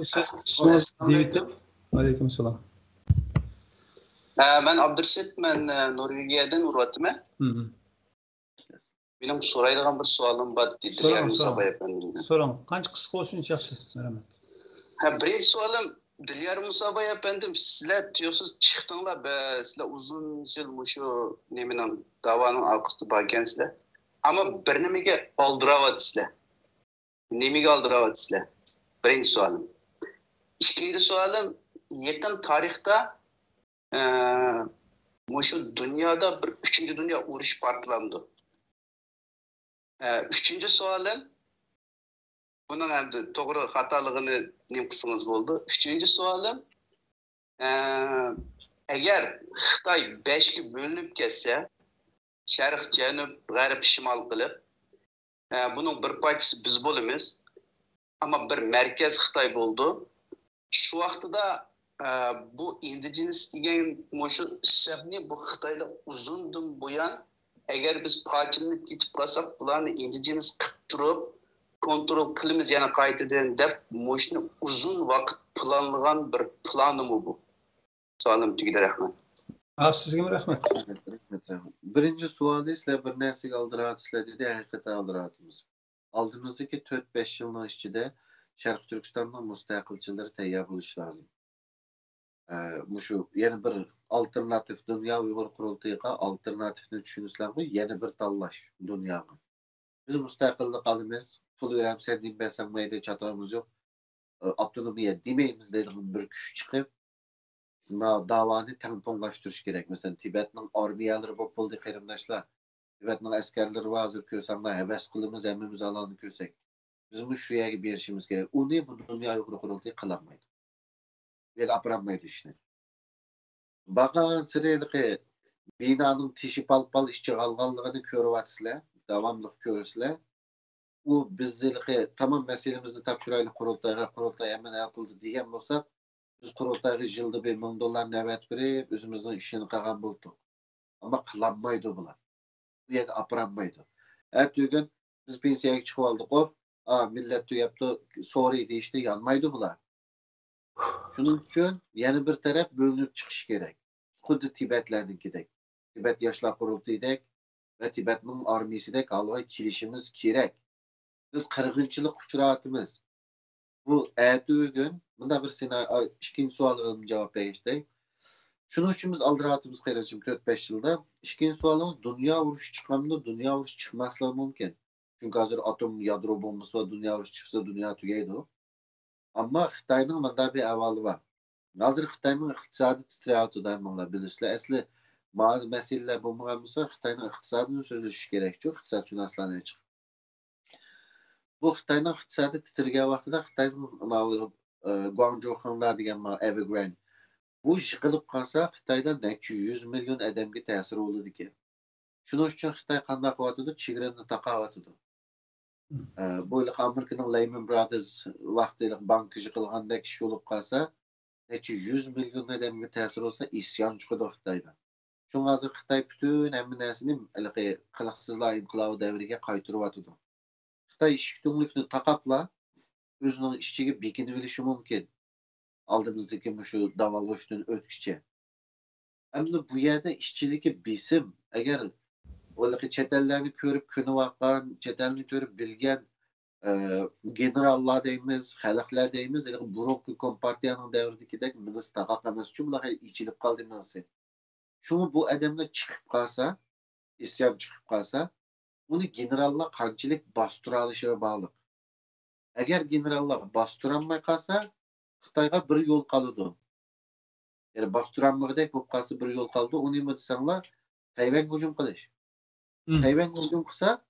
Siz kişiniz deyip. Aleykümselam. Ben Abdurşit, ben Norvegiyadan urvattım. Benim soraydigan bir sualım var. Dilyer Mustafa efendim. Sorun. Kaç kısa olsun yaxşı. Rahmet. Birinci sualım Dilyer Mustafa efendim. Sizler diyorsunuz çıktınlar be. Sizler uzun yıl şu neminin davanın arkası bakken sizler. Ama bir nemige aldıravat sizler. Nemige aldıravat sizler. Birinci sualım. İkinci sualım yakın tarihte şu dünyada bir 3. Dünya uruş partlandı. Üçüncü sualım, bunun hem de doğru hatalığını ne kısmınız oldu. Üçüncü sualım, eğer Xitay 5'e bölünüp kesse, Şərq, Cənub, Qərb, Şimal qılıb, bunun bir parçası biz bolumuz, ama bir merkez Xitay oldu. Şu vaxtıda bu indigenous degan şu sebni bu Xitayla uzundan buyan eğer biz parçalanıp geçip kalsak bularını indigenous kıptırıp kontrol kılımız yana kayıtıdan dep moşunu uzun vakit planlanan bir planı mı bu? Sualım tügüde rahmet. Sizge mi rahmet? Birinci sualı ise bir nesik aldırat ise dedi hakikaten aldıratımız. Aldığımızdaki 4-5 yılın içinde Şərq Türkistan'ın müstakilçileri teyyar buluş lazım. Şu yeni bir alternatif dünya Uyghur kurultayıqa alternatifini düşünürsler mi? Yeni bir tallaş dünyaya. Biz müstakillik alımız, pul ürem sen deyim ben sen meyde çatarımız yok. Abdülümiye demeyimiz dediğim bir küçük çıkıp davanı temponlaştırış gerek. Mesela Tibet'in armiyaları bu puldu kerimdaşlar. Tibet'in askerleri vazir kösanlar heves kılımız emmimiz alanı kösek. Bizim şu yere bir işimiz gerek. O ne bu dünya Uyghur kurultayı kılamaydı. Ve apıramaydı işini. Bakın sıraylıqı binanın tişi pal işçi qalğanlığını körüvatsızlar, davamlıq körüsüzlər. O bizliqi tamam meselemizni tapşıraylı kurultay hemen yapıldı diyen olsak, biz kurultayı yılda $1000 nevet verip, özümüzün işini qağan bulduk. Ama kılanmaydı bular. Bu yerde apıramaydı. Her gün biz pensiyaya çıkıp aldık of, millet yaptı, Suriye'de işte yanmaydı bular. Şunun için yeni bir taraf bölünüp çıkış gerek. Xuddi Tibetlerdinkidek. Tibet Yaşlar Kurultayıdek ve Tibet'in armiyisidek algı kilişimiz gerek. Biz kırgınçılık uçuratımız. Bu erdi gün, bunda bir senaryo, ikinci sualım cevap veriştey. Şunun için biz aldıratımız kardeşim 4-5 yılda. İkinci sualımız dünya vuruş çıkmamda, dünya vuruş çıkmasla mümkün. Çünkü hazır atom yadro bombası var, dünya vuruş çıksa dünya tügeydi o. Ama Xitayning bunda bir avvalı var. Hazır Xitayning iqtisadi titrayotdi deymanlar bilisizlar. Asli ma'lum masalalar bo'lmagan bo'lsa, Xitayning iqtisodini so'zlashish kerak-ku, iqtisodshunoslarning chiqib. Bu Xitayning iqtisodi titragan vaqtida Xitayning Guangzhou degan Evergrande bu yiqilib qolsa, Xitoyda necha 100 million odamga ta'sir bo'ladi ekan. Shuning uchun Xitoy qanday qilyotdi? Chegarani taqayotdi. Böyle Amerika'nın Lehman Brothers vaqtida banka yıkılgandek iş olup kalsa, neçe 100 milyon adamga ta'sir olsa isyon chiqadi Xitoydan. Şunga hozir Xitoy bütün hamma narsani qiliqsizlar inqilobi davriga qaytaryotdi. Xitoy ishchilikni taqabla o'zining ishchiga bekinib olishi mumkin. Aldığımızdaki şu davalgoçdan o'tkicha. Hamda bu yerda ishchilikka besim agar oradaki çetellerini görüp künü vakan, çetelini görüp bilgen generallar deyimiz, halklar deyimiz, Burunki Kompartiyanın devridikidek minis taqaq emas. Çünkü bunlar içilip kaldı minisi. Şunu bu adamlar çıkıp kalsa, isyan çıkıp kalsa, bunu generallar qanchalik bastıra alışıya bağlı. Eğer generallar bastıranmay kalsa, Xitoyga bir yol kalıdı. Yani bastıranmagdek bo'lib qalsa bir yol kaldı. Onu nima desanlar, Tayvan hücum qilish. Tayvan hücum qilsa,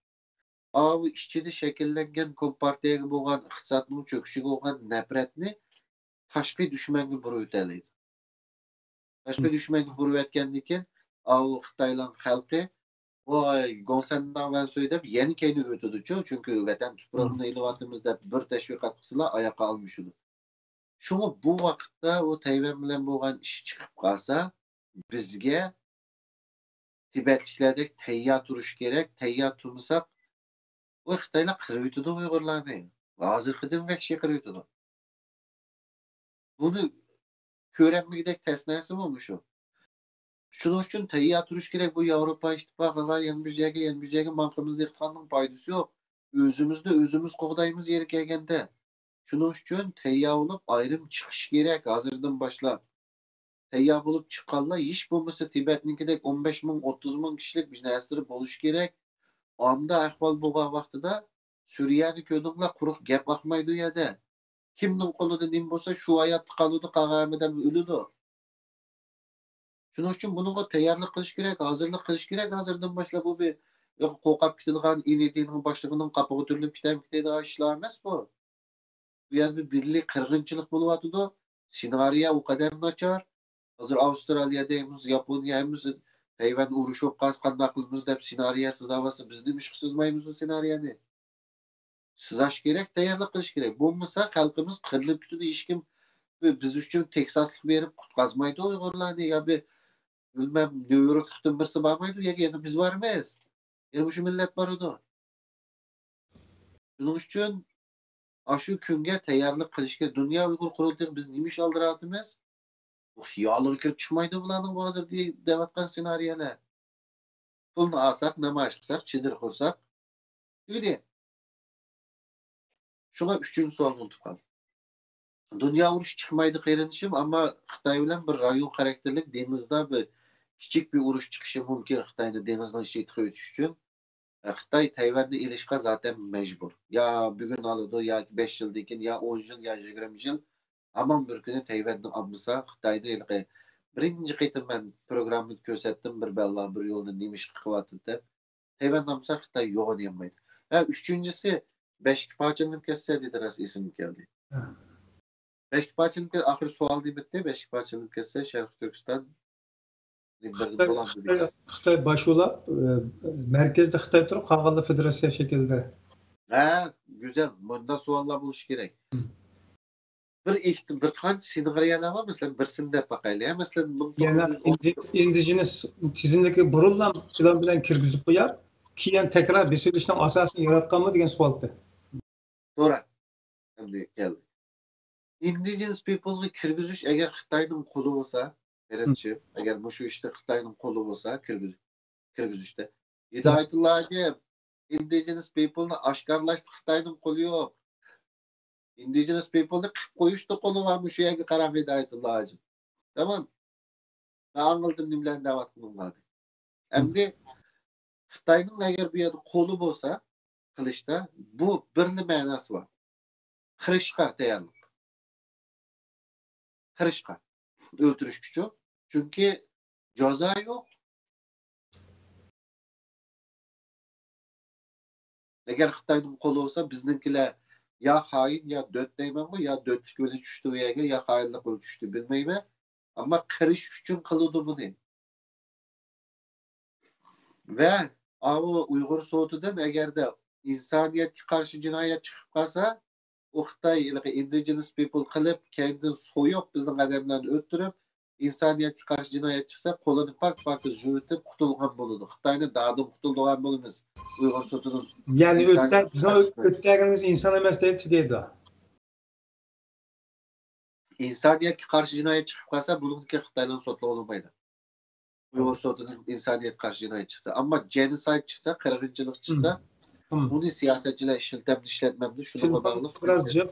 bu ishchida shakllangan kompartiyaga bo'lgan iqtisodning cho'kishiga bo'lgan nafratni tashqi dushmanga burib o'tadi. Tashqi dushmanga burib o'tgandan keyin, u Xitoyning xalqi voy Gongsandan van so'ydab yana keyin o'tadi-ku, chunki vatan tuprog'ini ilyapmiz deb bir tashviqot qilsalar oyoqqa olmishdi. Shuni bu vaqtda u Tayvan bilan bo'lgan ish chiqib qolsa, bizga Tibetliklardek tayyor turish kerak. Tayyor turmasak, o Xitoylar qirib o'tadi Uyg'urlarni. Hozirgidan vahshiy qirib o'tadi. Bunu körenmegidek tesnesi mi olmuş o? Şunun için teyya turuş gerek bu Avrupa İttifakı'na yenmeyeceğe bankamızda yıktanın paydası yok. Özümüzde özümüz koğdayımız yeri gelgende. Şunun için teyya olup ayrım çıkış gerek hazırdan başla. Teyya bulup çıkanla iş bulması Tibet'ninkidek 15 bin 30 bin kişilik bir nesiri buluş gerek. Amda ahval buğa vaxtıda Suriye'ni köydükle kuruk gep bakmaydı ya da. Kimnin kolu dediğim bolsa şu hayat kalıdı kağameden ölüdü. Şunun için bununla teyarlık kılış gerek, hazırlık kılış gerek. Hazırdan başla bu bir kokap kitilgan inedinin başlığının kapığı türlü kitap işlemez bu. Bu yani bir birlik kırgınçılık buluvatıdı. Senariya o kadar naçar. Hazır Avustralya'dayımız, Japonya'yımız Tayvan uruşup kaskan aklımız hep senariya sızavası. Biz demiş ki sızmayımızın senariyani. Sızaş gerek, teyarlık kılış gerek. Bu mısa halkımız kırılıp kütüdü işkim biz üçün Teksaslık verip kutgazmaydı Uygurlarını ya bir bilmem New York'tan birisi bakmaydı ya yani biz var mıyız? Yani şu millet var o. Bunun için aşı künge teyarlık kılış gerek. Dünya Uygur kurulduğu biz neymiş aldıratımız? O hiyalığı kirip çıkmaydı bulanın bu hazır diye devatkan senariyeler. Bunu alsak, namaş kısak, çidir kursak. Öyle. Şuna üçüncü sual unutup kaldım. Dünya uruş çıkmaydı kıyırınışım ama Xitay bilen bir rayon karakterlik denizde bir küçük bir uruş çıkışı mümkün Xitay'ın denizden şehitki ötüş için. Xitay Tayvan'da ilişka zaten mecbur. Ya bugün alıdı ya 5 yıl dekin ya 10 yıl ya 20 yıl. Aman bir günü Tayvan'da amısa Xitay'da ilgi. Birinci kıytım ben programını gösterdim bir bella bir yolunu demiş kıvatıda. Tayvan'da amısa Xitay yoğun yemaydı. Üçüncüsü Beşki Paçan'ın kesse dedi isim geldi. Beşki Paçan'ın ahir sual değil bitti. Beşki Paçan'ın kesse Şerif Türkistan Xitay başola merkezde Xitay turup Qağallı Federasiya şekilde. Güzel. Bunda suallar buluş gerek. Bir kaç senaryolar var mesela birisinde bakayla. Mesela Yani indigenous tizimdeki burullan plan bilen kirgizip koyar. Kiyen tekrar bir söyleşten asasını yaratkan mı degan sualdı. Doğru. Şimdi geldi. Indigenous people'ı kirgiziş eğer Xitay'ın kolu olsa, eğer bu şu işte Xitay'ın kolu olsa kirgizişte. Hidayetullah Indigenous people'ını aşkarlaştı Xitay'ın kolu yok. Indigenous people'ını koyuştu kolu var bu şeye karar Hidayetullah'cığım. Tamam. Ben anladım nimlen davatımın vardı. Hem de Xitay'ın eğer bir yerde kolu olsa kılıçta bu birli manası var. Kırışka değerli. Kırışka. Öldürüş gücü. Çünkü ceza yok. Eğer Xitay'ın kolu olsa bizimkiler ya hain ya dört değmem mi ya dört böyle düştü ya hainlik böyle düştü bilmeyim mi? Ama kırış için kılıdı bu değil. Ve o Uygur soğutudan eğer de insaniyet karşı cinayet çıkıp kalsa o Xitay indigenous people kılıp kendini soyup bizim adamlarını öttürüp insaniyet karşı cinayet çıksa kolunu pak jüritip kutulgan buludu. Xitay'ın dağdan kutulduğun bulunuz. Uygur soğutunun. Yani ötlerimiz insan emez deyip tügeydi. İnsaniyet karşı cinayet çıkıp kalsa bununki Xitay'ın sotlu olunmaydı. Uygur soğutunun insaniyet karşı cinayet çıksa. Ama genocide çıksa, kırgıncılık çıksa bunu siyasetçiler işletmemdi şuna bağlı. Birazcık